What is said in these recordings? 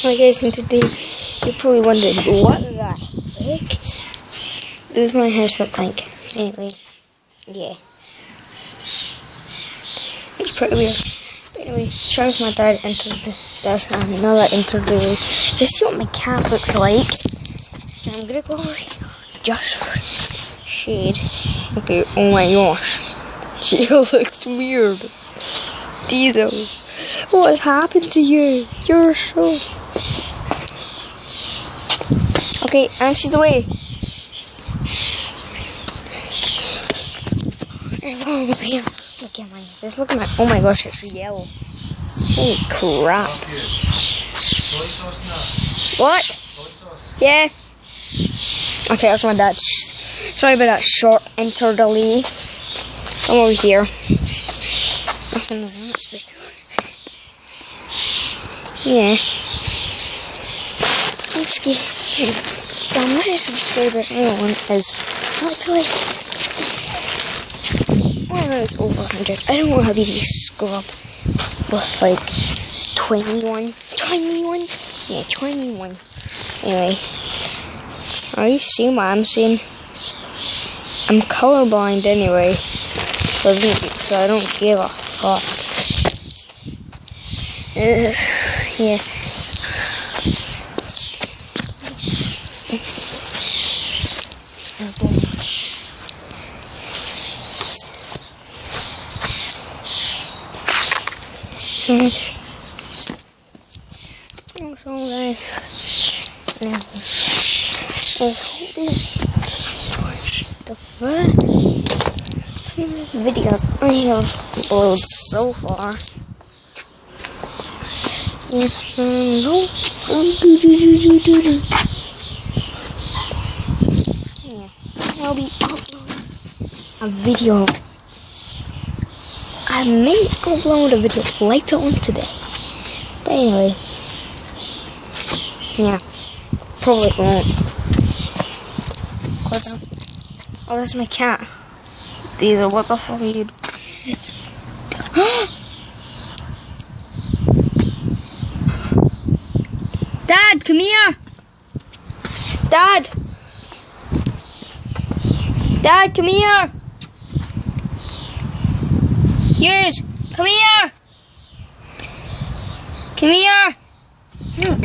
Hi guys, and today you're probably wondering what the heck does my house look like. Anyway, yeah, it's pretty weird. Anyway, Charles, my dad entered this, and another entered the room. Let's see what my cat looks like. And I'm gonna go over here just for shade. Okay, oh my gosh, she looks weird. Diesel, what happened to you? You're so... Okay, and she's away. Over here. Look at my... Just look at my... Oh my gosh, it's yellow. Holy crap. What? Yeah. Okay, that's my dad. Sorry about that short enter delay. I'm over here. Nothing is on that speaker. Yeah. I'm scared. I'm not a subscriber. Anyone is actually. Well, it's over 100. I don't know how to scrub with like 21. 21? Yeah, 21. Anyway. Are you seeing what I'm seeing? I'm colorblind anyway. So I don't give a fuck. Yeah. So guys, the first videos I have uploaded so far. Yes, I'll be uploading a video. I may upload a video later on today. But anyway, yeah, probably won't. Oh, that's my cat. Diesel, what the fuck are you? Dad, come here. Dad. Dad, come here. Yes, come here. Come here. Look,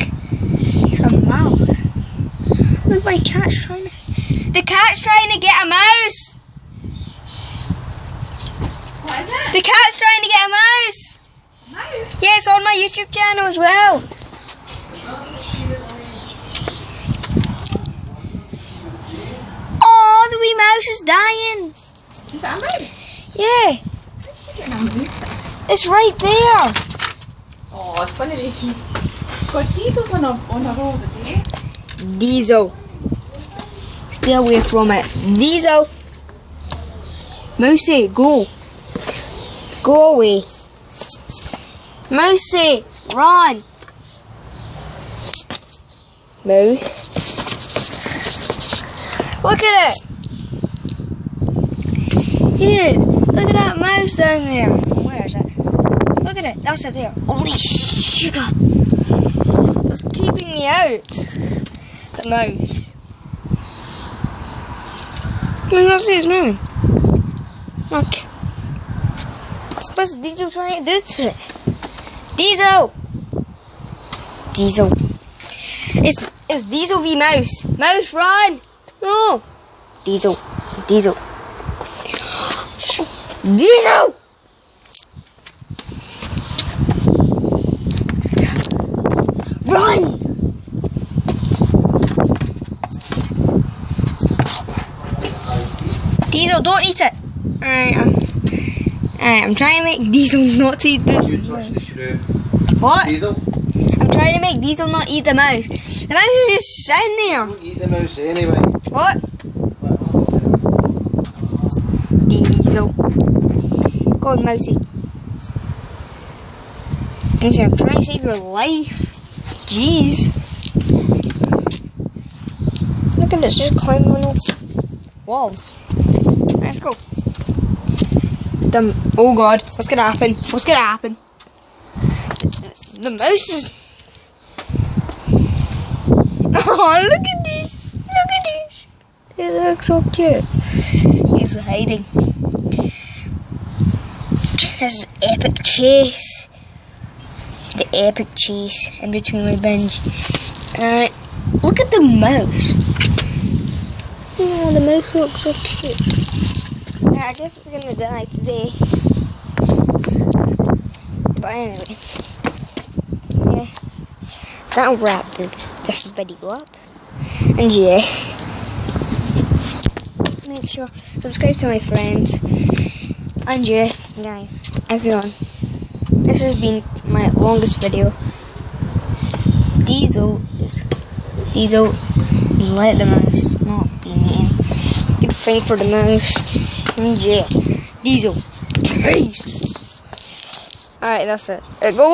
it's a mouse. Look, my cat's trying to... The cat's trying to get a mouse. What is it? The cat's trying to get a mouse. Mouse? Yes, on my YouTube channel as well. Oh, the wee mouse is dying. Is that a mouse? Yeah. How's she getting a mouse? It's right there. Oh, it's funny they can put Diesel on a roll today. Diesel. Stay away from it. Diesel. Mousey, go. Go away. Mousey, run. Mouse. Look at it. Here, look at that mouse down there. Where is it? Look at it. That's it there. Holy sugar. It's keeping me out. The mouse. Let's see it's moving. Look. What's Diesel trying to do to it? Diesel! Diesel. It's Diesel v Mouse. Mouse, run! No! Diesel. Diesel. Diesel! Run! Diesel, don't eat it. I'm trying to make Diesel not eat this. You touch the screw. What? Diesel? I'm trying to make Diesel not eat the mouse. The mouse is just sitting there. Don't eat the mouse anyway. What? Diesel. Go on, Mousey. Mousey, I'm trying to save your life. Jeez. Look at this, just climbing on the wall. Let's go. Oh god, what's gonna happen? What's gonna happen? The mouse is... on, look at this. Look at this. It looks so cute. He's hiding. This is epic chase. The epic chase in between my bench. Alright, look at the mouse. Oh, the mouse looks so cute. I guess it's gonna die today. But anyway, yeah, that'll wrap this video up. And yeah, make sure subscribe to my friends. And yeah, guys, everyone, this has been my longest video. Diesel is like the mouse, not being eaten. Good thing for the mouse. And yeah, Diesel. Peace. Alright, that's it. Go.